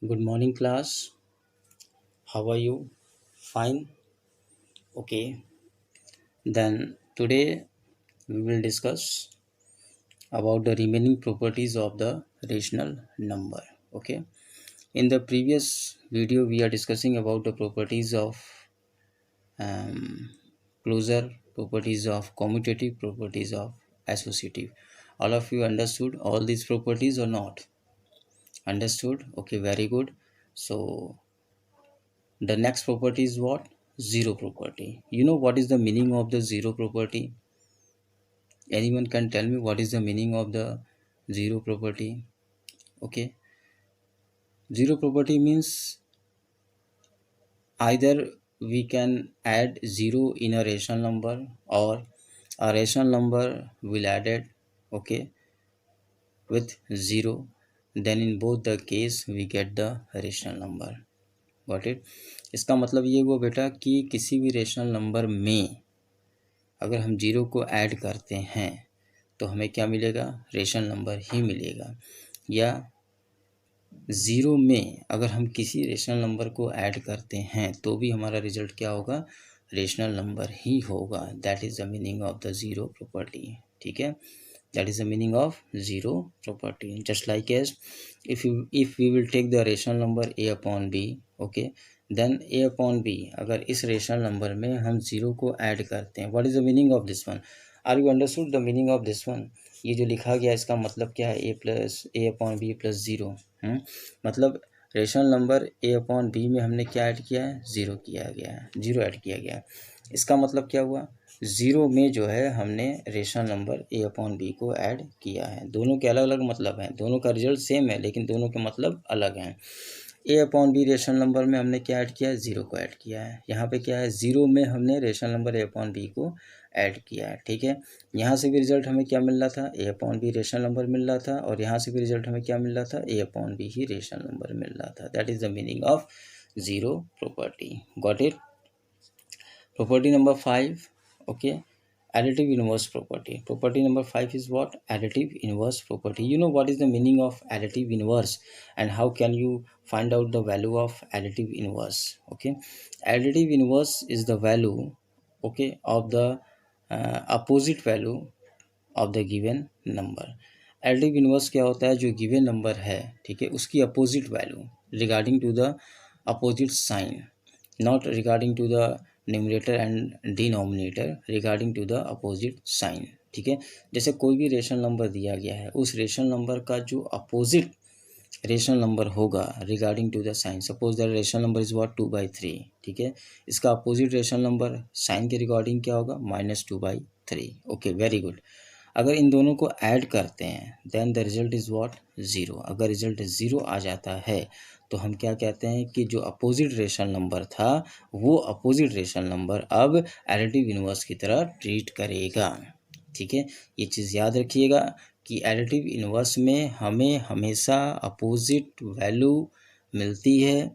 Good morning, class. How are you? Fine. Okay. Then today we will discuss about the remaining properties of the rational number. Okay. In the previous video, we are discussing about the properties of um, closure, properties of commutative, properties of associative. All of you understood all these properties or not? Understood? Okay. Very good. So the next property is what? Zero property. You know what is the meaning of the zero property? Anyone can tell me what is the meaning of the zero property? Okay. Zero property means either we can add zero in a rational number or a rational number will add it, okay, with zero. Then in both the case we get the rational number. Got it? इसका मतलब ये हुआ बेटा कि किसी भी rational number में अगर हम जीरो को ऐड करते हैं तो हमें क्या मिलेगा? रेशनल नंबर ही मिलेगा। या ज़ीरो में अगर हम किसी रेशनल नंबर को ऐड करते हैं तो भी हमारा रिजल्ट क्या होगा? रेशनल नंबर ही होगा। That is the meaning of the zero property. ठीक है, that is the meaning of zero property. Just like as if we will take the rational number A upon B, okay, then A upon B, अगर इस rational number में हम zero को add करते हैं, what is the meaning of this one? Are you understood the meaning of this one? ये जो लिखा गया इसका मतलब क्या है? A upon B plus zero. मतलब rational number A upon B में हमने क्या ऐड किया है? ज़ीरो किया गया है, ज़ीरो ऐड किया गया है। इसका मतलब क्या हुआ? ज़ीरो में जो है हमने rational number A upon B को ऐड किया है। दोनों के अलग अलग मतलब हैं, दोनों का रिजल्ट सेम है लेकिन दोनों के मतलब अलग हैं। ए अपॉन बी रेशनल नंबर में हमने क्या ऐड किया है? ज़ीरो को ऐड किया है। यहाँ पे क्या है? ज़ीरो में हमने rational number A upon B को ऐड किया है। ठीक है, यहाँ से भी रिजल्ट हमें क्या मिल रहा था? ए अपॉन बी रेशनल नंबर मिल रहा था और यहाँ से भी रिजल्ट हमें क्या मिल रहा था? ए अपॉन बी ही रेशनल नंबर मिल रहा था। That is the meaning of zero property. Got it? Property number 5, okay, additive inverse property. Property number 5 is what? Additive inverse property. You know what is the meaning of additive inverse and how can you find out the value of additive inverse? Okay, additive inverse is the value, okay, of the opposite value of the given number. Additive inverse क्या होता है? जो given number है, ठीक है, उसकी opposite value regarding to the opposite sign, not regarding to the numerator and denominator, regarding to the opposite sign. ठीक है, जैसे कोई भी रेशनल नंबर दिया गया है, उस रेशनल नंबर का जो अपोजिट रेशनल नंबर होगा regarding to the sign, suppose that rational number is what? 2/3। ठीक है, इसका अपोजिट रेशनल नंबर साइन के रिगार्डिंग क्या होगा? -2/3। Okay, very good. अगर इन दोनों को ऐड करते हैं then the result is what? Zero. अगर रिजल्ट ज़ीरो आ जाता है तो हम क्या कहते हैं कि जो अपोजिट रेशनल नंबर था वो अपोजिट रेशनल नंबर अब एडिटिव इनवर्स की तरह ट्रीट करेगा। ठीक है, ये चीज़ याद रखिएगा कि एडिटिव इनवर्स में हमें हमेशा अपोजिट वैल्यू मिलती है।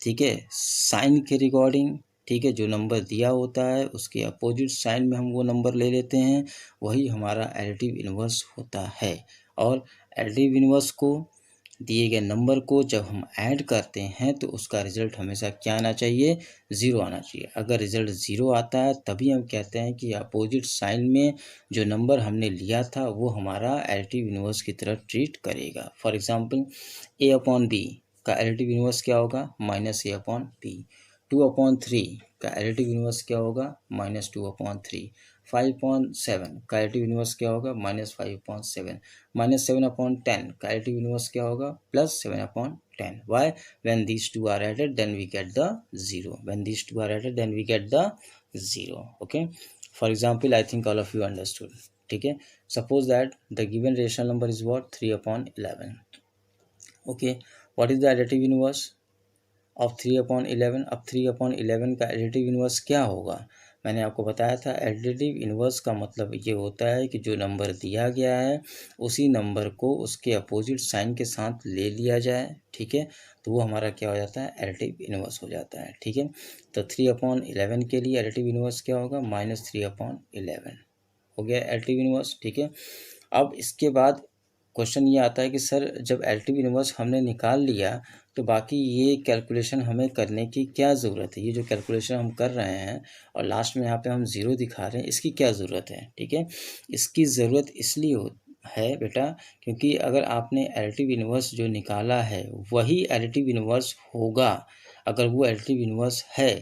ठीक है, साइन के रिगार्डिंग। ठीक है, जो नंबर दिया होता है उसके अपोजिट साइन में हम वो नंबर ले लेते हैं, वही हमारा एडिटिव इनवर्स होता है। और एडिटिव इनवर्स को दिए गए नंबर को जब हम ऐड करते हैं तो उसका रिजल्ट हमेशा क्या आना चाहिए? ज़ीरो आना चाहिए। अगर रिजल्ट ज़ीरो आता है तभी हम कहते हैं कि अपोजिट साइन में जो नंबर हमने लिया था वो हमारा एडिटिव इनवर्स की तरह ट्रीट करेगा। For example A upon B का एडिटिव इनवर्स क्या होगा? -a/b। 2/3 का एडिटिव इनवर्स क्या होगा? -2/3। 5/7 का एडिटिव इनवर्स क्या होगा? -5/7। -7/10 का एडिटिव इनवर्स क्या होगा? +7/10। Why? When these two are added then we get the zero. When these two are added then we get the zero. Okay, for example I think all of you understood. ठीक है, suppose that the given rational number is what? 3/11। Okay, what is the additive inverse of 3/11? अब 3/11 का additive inverse क्या होगा? मैंने आपको बताया था एडिटिव इनवर्स का मतलब ये होता है कि जो नंबर दिया गया है उसी नंबर को उसके अपोजिट साइन के साथ ले लिया जाए। ठीक है, तो वो हमारा क्या हो जाता है? एडिटिव इनवर्स हो जाता है। ठीक है, तो 3/11 के लिए एडिटिव इनवर्स क्या होगा? -3/11 हो गया एडिटिव इनवर्स। ठीक है, अब इसके बाद क्वेश्चन ये आता है कि सर जब एलटीवी इनवर्स हमने निकाल लिया तो बाकी ये कैलकुलेशन हमें करने की क्या ज़रूरत है, ये जो कैलकुलेशन हम कर रहे हैं और लास्ट में यहाँ पे हम ज़ीरो दिखा रहे हैं, इसकी क्या ज़रूरत है। ठीक है, इसकी ज़रूरत इसलिए है बेटा क्योंकि अगर आपने एलटीवी इनवर्स जो निकाला है वही एलटीवी इनवर्स होगा, अगर वो एलटीवी इनवर्स है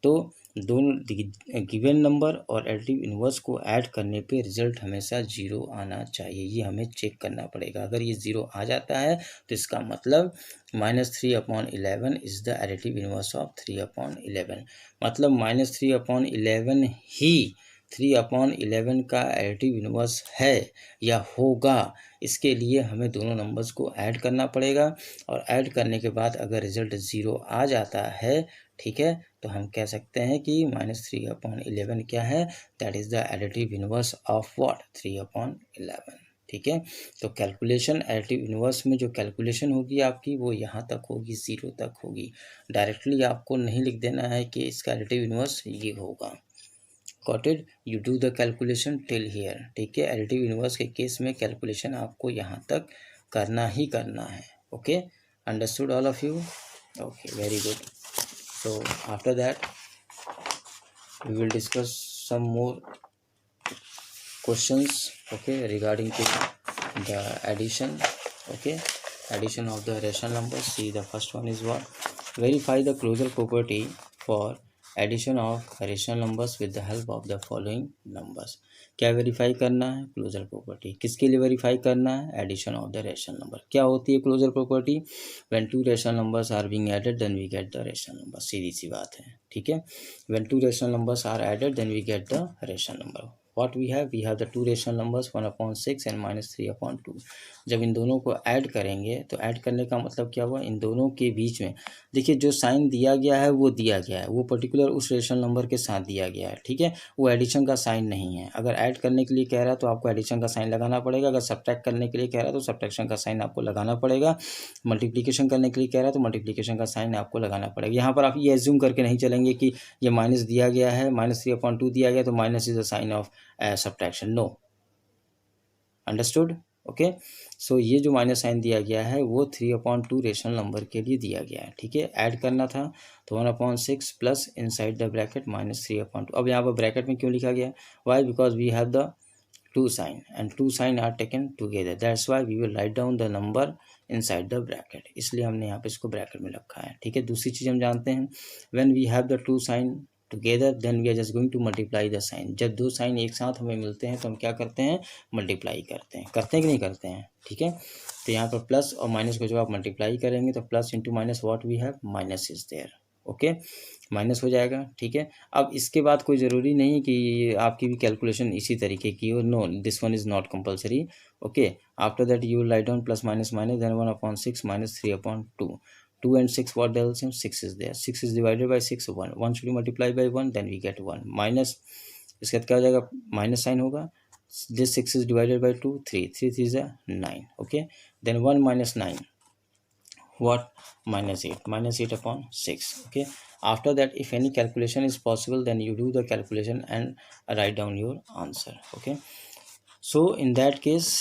तो दोनों गिवन नंबर और एलटीवी इनवर्स को ऐड करने पे रिजल्ट हमेशा ज़ीरो आना चाहिए, ये हमें चेक करना पड़ेगा। अगर ये ज़ीरो आ जाता है तो इसका मतलब -3/11 is the additive inverse of 3/11, मतलब -3/11 ही 3/11 का एडिटिव इनवर्स है या होगा। इसके लिए हमें दोनों नंबर्स को ऐड करना पड़ेगा और ऐड करने के बाद अगर रिजल्ट ज़ीरो आ जाता है, ठीक है, तो हम कह सकते हैं कि -3/11 क्या है, that is the additive inverse of what 3/11। ठीक है, तो कैलकुलेशन एडिटिव इनवर्स में जो कैलकुलेशन होगी आपकी वो यहाँ तक होगी, ज़ीरो तक होगी। डायरेक्टली आपको नहीं लिख देना है कि इसका एडिटिव इनवर्स ये होगा। Got it, you do the calculation till here. ठीक है, एडिटिव इनवर्स के केस में कैलकुलेशन आपको यहाँ तक करना ही करना है। Okay, understood all of you? Okay, very good. So after that we will discuss some more questions, okay, regarding to the addition, okay, addition of the rational numbers. See, the first one is what? Verify the closure property for addition of rational numbers with the help of the following numbers. क्या verify करना है? Closure property. किसके लिए verify करना है? Addition of the rational number. क्या होती है closure property? When two rational numbers are being added then we get the rational number. सीधी सी बात है, ठीक है। When two rational numbers are added then we get the rational number. What we have the two rational numbers 1/6 and -3/2। जब इन दोनों को add करेंगे तो ऐड करने का मतलब क्या हुआ, इन दोनों के बीच में देखिए जो साइन दिया गया है वो दिया गया है, वो पर्टिकुलर उस रेशनल नंबर के साथ दिया गया है, ठीक है, वो एडिशन का साइन नहीं है। अगर ऐड करने के लिए कह रहा है तो आपको एडिशन का साइन लगाना पड़ेगा, अगर सब्ट्रैक्ट करने के लिए कह रहा है तो सब्ट्रैक्शन का साइन आपको लगाना पड़ेगा, मल्टीप्लिकेशन करने के लिए कह रहा है तो मल्टीप्लिकेशन का साइन आपको लगाना पड़ेगा। यहाँ पर आप ये एज्यूम करके नहीं चलेंगे कि ये माइनस दिया गया है, -3/2 दिया गया तो minus is the sign of subtraction, no. Understood? Okay, so ये जो माइनस साइन दिया गया है वो 3/2 रेशनल नंबर के लिए दिया गया है, ठीक है। ऐड करना था तो 1/6 प्लस इनसाइड द ब्रैकेट -3/2। अब यहाँ पर ब्रैकेट में क्यों लिखा गया? Why? Because we have the two sign and two sign are taken together, that's why we will write down the number inside the bracket, इसलिए हमने यहाँ पे इसको ब्रैकेट में रखा है, ठीक है। दूसरी चीज़ हम जानते हैं, when we have the two sign together then we are just going to multiply the sign। जब दो साइन एक साथ हमें मिलते हैं तो हम क्या करते हैं? मल्टीप्लाई करते हैं कि नहीं करते हैं, ठीक है। तो यहाँ पर प्लस और माइनस को जब आप मल्टीप्लाई करेंगे तो plus into minus what we have, minus is there, okay, minus हो जाएगा, ठीक है। अब इसके बाद कोई ज़रूरी नहीं कि आपकी भी कैलकुलेशन इसी तरीके की हो, no, this one is not compulsory, okay. After that you will write down plus minus minus then 1/6 -3/2। 2 and 6 what the LCM? 6 is there, 6 is divided by 6, 1 should be multiplied by 1 then we get 1 minus, इसके बाद क्या हो जाएगा? Minus sign होगा, this 6 is divided by 2, 3 3 is 9, okay, then 1 minus 9 what? -8 okay. After that if any calculation is possible then you do the calculation and write down your answer, okay. So in that case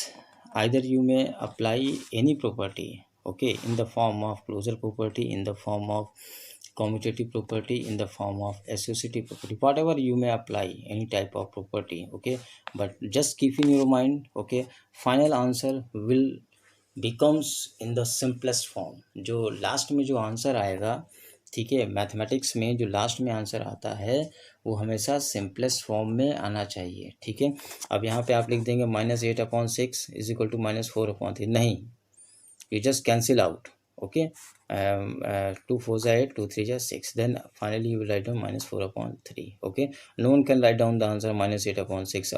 either you may apply any property, okay, in the form of closure property, in the form of commutative property, in the form of associative property, whatever you may apply any type of property, okay, but just keep in your mind, okay, final answer will becomes in the simplest form। जो last में जो answer आएगा, ठीक है, mathematics में जो last में answer आता है वो हमेशा सिंपलेस्ट फॉर्म में आना चाहिए, ठीक है। अब यहाँ पे आप लिख देंगे -8/6 इज इक्वल टू -4/3, नहीं, you just cancel out, okay, 2 4 is 8, 2 3 is 6, then finally you will write down -4/3, okay। No one can write down the answer -8/6।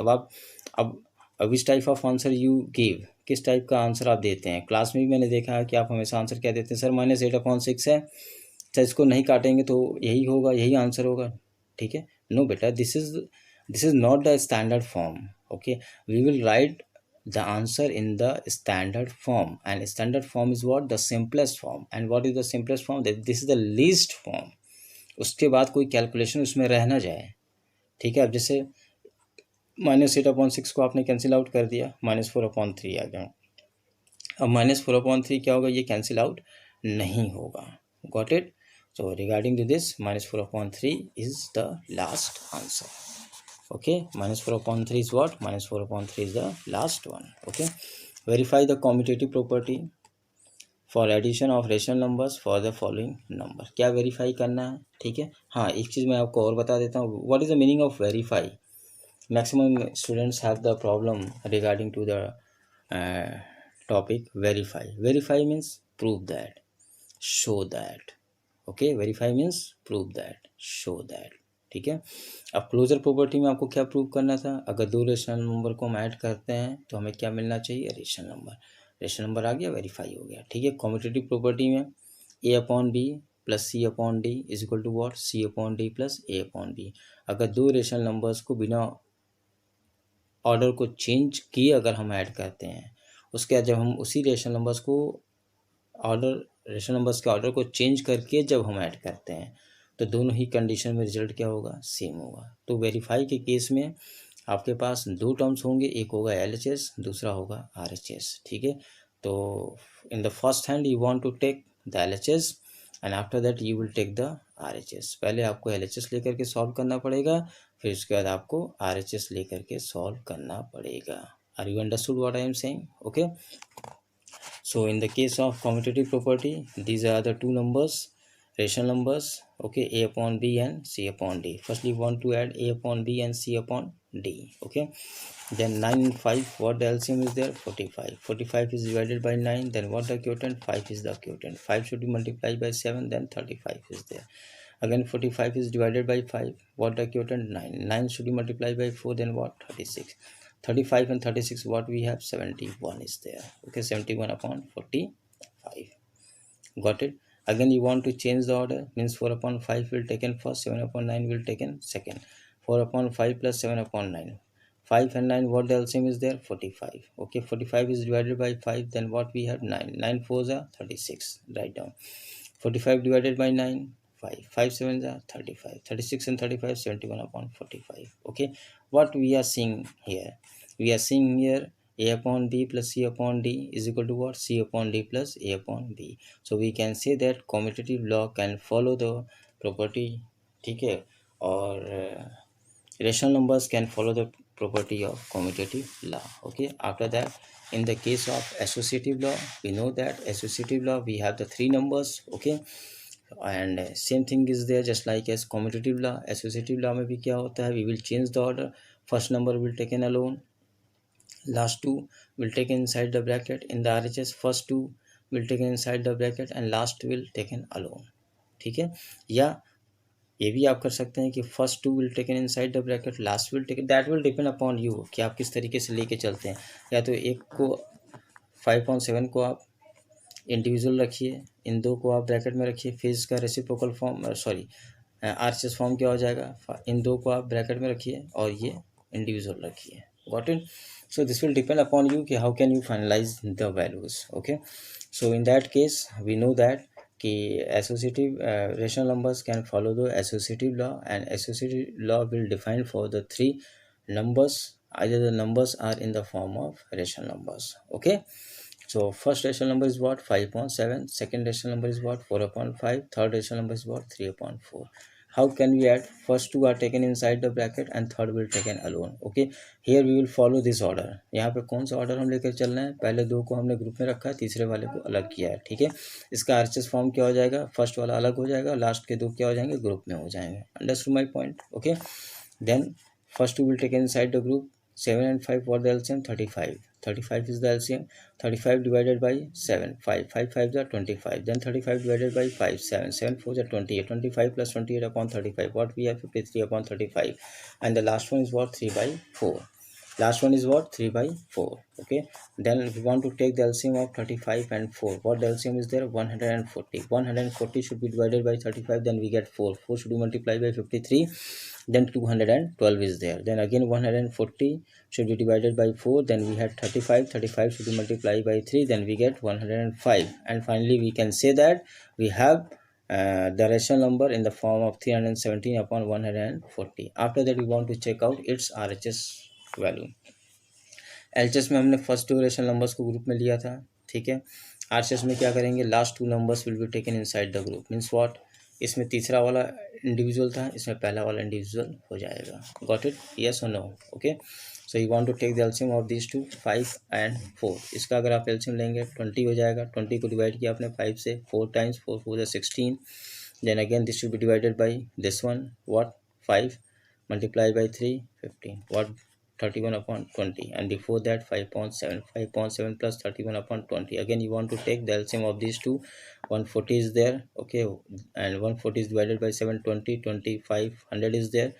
अब इस type of answer you give, किस टाइप का आंसर आप देते हैं? Class में भी मैंने देखा है कि आप हमेशा आंसर क्या देते हैं, सर -8/6 है, सर इसको नहीं काटेंगे तो यही होगा, यही आंसर होगा, ठीक है। नो बेटा, this is not the standard form, okay. We will write the answer in the standard form, and standard form is what? The simplest form। and what is the simplest form? This is the least form। उसके बाद कोई calculation उसमें रह ना जाए, ठीक है। अब जैसे -8/6 को आपने कैंसिल आउट कर दिया, -4/3 आ गया, अब -4/3 क्या होगा, ये कैंसिल आउट नहीं होगा। Got it. So regarding to this -4/3 is the last answer. Okay, -4/3 is what, -4/3 is the last one. Okay, verify the commutative property for addition of rational numbers for the following number. क्या verify करना है, ठीक है। हाँ, एक चीज़ मैं आपको और बता देता हूँ, what is the meaning of verify. Maximum students have the problem regarding to the topic verify. Verify means prove that, show that. Okay, verify means prove that, show that. ठीक है। अब क्लोजर प्रॉपर्टी में आपको क्या prove करना था, अगर दो रेशनल नंबर को हम ऐड करते हैं तो हमें क्या मिलना चाहिए, रेशनल नंबर। रेशनल नंबर आ गया, वेरीफाई हो गया। ठीक है। कॉम्पिटिटिव प्रॉपर्टी में A/B plus C/D is equal to what, C/D plus A/B। अगर दो रेशनल नंबर्स को बिना ऑर्डर को चेंज किए अगर हम ऐड करते हैं, उसके बाद जब हम उसी रेशनल नंबर्स को रेशनल नंबर्स के ऑर्डर को चेंज करके जब हम ऐड करते हैं तो दोनों ही कंडीशन में रिजल्ट क्या होगा, सेम होगा। तो वेरीफाई के केस में आपके पास दो टर्म्स होंगे, एक होगा LHS, दूसरा होगा RHS। ठीक है। तो in the first hand you want to take the LHS and after that you will take the RHS। पहले आपको LHS लेकर के सॉल्व करना पड़ेगा, फिर उसके बाद आपको RHS लेकर के सॉल्व करना पड़ेगा। Are you understood what I am saying? Okay, so in the case of commutative property, these are the two numbers, rational numbers, okay, A/B and C/D. Firstly we want to add A/B and C/D. Okay, then 9 and 5, what the LCM is there, 45. 45 is divided by 9, then what the quotient, 5 is the quotient. 5 should be multiplied by 7, then 35 is there. Again 45 is divided by 5, what the quotient, 9. 9 should be multiplied by 4, then what, 36. 35 and 36, what we have, 71 is there. Okay, 71/45. Got it. Again you want to change the order, means 4/5 will taken first, 7/9 will taken second. 4/5 plus 7/9, 5 and 9, what the LCM is there, 45. Okay, 45 is divided by 5, then what we have, 9. 9 4s are 36. Write down 45 divided by 9, 5. 5 7s are 35. 36 and 35, 71/45. Okay, what we are seeing here, we are seeing here A/B plus C/D is equal to what, C/D plus A/B. So we can say that commutative law can follow the property, ठीक है, और rational numbers can follow the property of commutative law. Okay, after that, in the case of associative law, we know that associative law we have the three numbers. Okay, and same thing is there just like as commutative law. Associative law में भी क्या होता है, we will change the order, first number will taken alone, last two will taken inside the bracket. In the RHS, first two will taken inside the bracket and last will taken alone. ठीक है। या ये भी आप कर सकते हैं कि first two will taken inside the bracket, last will taken, that will depend upon you कि आप किस तरीके से लेके चलते हैं। या तो एक को 5/7 को आप इंडिविजुअल रखिए, इन दो को आप ब्रैकेट में रखिए, फिर इसका reciprocal form, sorry RHS form क्या हो जाएगा, इन दो को आप ब्रैकेट में रखिए और ये इंडिविजुअल रखिए। Got it. So this will depend upon you कि how can you finalise the values. Okay, so in that case we know that कि associative rational numbers can follow the associative law and associative law will define for the three numbers, either the numbers are in the form of rational numbers. Okay, so first rational number is what, 5/7, second rational number is what, 4/5, third rational number is what, 3/4. How can we add, first two are taken inside the bracket and third will taken alone. Okay, here we will follow this order. यहाँ पे कौन सा order हम लेकर चल रहे हैं, पहले दो को हमने ग्रुप में रखा है, तीसरे वाले को अलग किया है। ठीक है, इसका RHS फॉर्म क्या हो जाएगा, फर्स्ट वाला अलग हो जाएगा, लास्ट के दो क्या हो जाएंगे, ग्रुप में हो जाएंगे। Understood my point? Okay, then first two will take inside the group, 7 and 5, what the LCM, 35. 35 is the LCM. 35 divided by 7, 5. 5 5s are 25. Then 35 divided by 5, 7. 7 4s are 28. 25 plus 28/35. What we have, 53/35. And the last one is what, 3/4. Last one is what, 3/4. Okay, then if we want to take the LCM of 35 and 4, what the LCM is there, 140. 140 should be divided by 35, then we get 4. 4 should be multiplied by 53, then 212 is there. Then again 140 should be divided by 4, then we had 35. 35 should be multiplied by 3, then we get 105. And finally we can say that we have the rational number in the form of 317/140. After that we want to check out its RHS value. LHS में हमने first to rational numbers को group में लिया था, ठीक है। RCS में क्या करेंगे, last 2 numbers will be taken inside the group, means what, इसमें तीसरा वाला इंडिविजुअल था, इसमें पहला वाला इंडिविजुअल हो जाएगा। गॉट इट, यस और no? Okay, so you want to take the LCM of this two, 5 and 4। इसका अगर आप एलसीएम लेंगे 20 हो जाएगा। 20 को डिवाइड किया आपने 5 से, 4 times 4 4 16, then again this should be divided by this one, what, 5 multiplied by 3, 15, what, 31 upon 20, and before that 5.7, 5.7 plus 31 upon 20. Again you want to take the LCM of these two, 140 is there, okay, and 140 is divided by 7, 20, 25, 100 is there,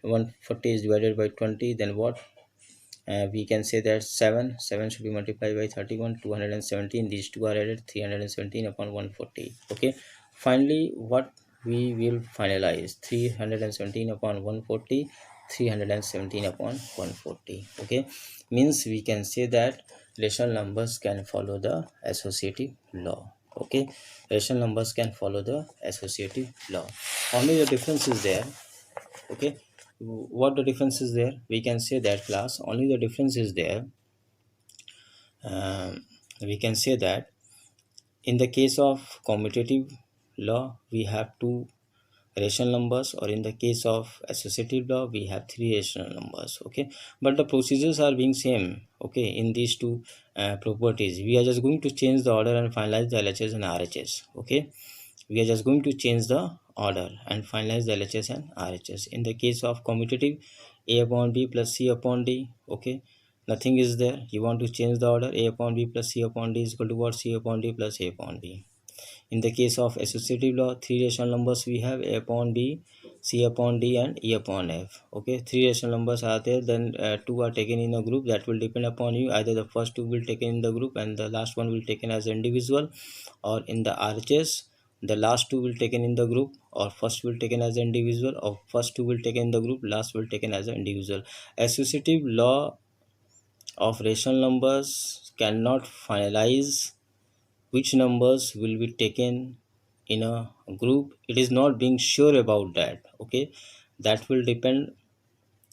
140 is divided by 20, then what, we can say that 7 should be multiplied by 31, 217, these two are added, 317 upon 140. Okay, finally what we will finalize, 317 upon 140, 317 upon 140. Okay, means we can say that rational numbers can follow the associative law. Okay, rational numbers can follow the associative law. Only the difference is there. Okay, what the difference is there, we can say that class, only the difference is there, we can say that in the case of commutative law we have two rational numbers, or in the case of associative law we have three rational numbers. Okay, but the procedures are being same. Okay, in these two properties we are just going to change the order and finalize the LHS and RHS. Okay, we are just going to change the order and finalize the LHS and RHS. In the case of commutative, A upon B plus C upon D, okay, nothing is there, you want to change the order, A upon B plus C upon D is equal to what, C upon D plus A upon B. In the case of associative law, three rational numbers we have, A upon B, C upon D and E upon F. Okay, three rational numbers are there, then two are taken in a group, that will depend upon you, either the first two will taken in the group and the last one will taken as individual, or in the RHS the last two will taken in the group, or first will taken as individual, or first two will taken in the group, last will taken as an individual. Associative law of rational numbers cannot finalize which numbers will be taken in a group. It is not being sure about that. Okay, that will depend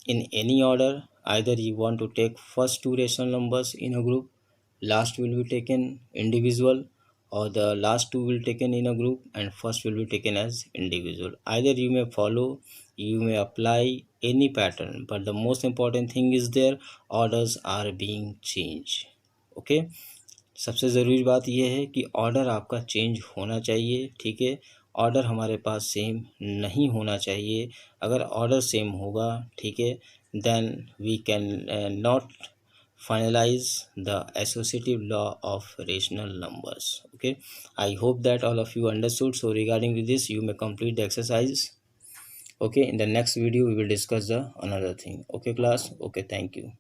in any order, either you want to take first two rational numbers in a group, last will be taken individual, or the last two will taken in a group and first will be taken as individual. Either you may follow, you may apply any pattern, but the most important thing is their orders are being changed. Okay, सबसे ज़रूरी बात यह है कि order आपका change होना चाहिए। ठीक है, ऑर्डर हमारे पास सेम नहीं होना चाहिए। अगर ऑर्डर सेम होगा, ठीक है, then we can not finalize the associative law of rational numbers. Okay, I hope that all of you understood. So regarding this you may complete the exercise. Okay, in the next video we will discuss the another thing. Okay class, okay, thank you.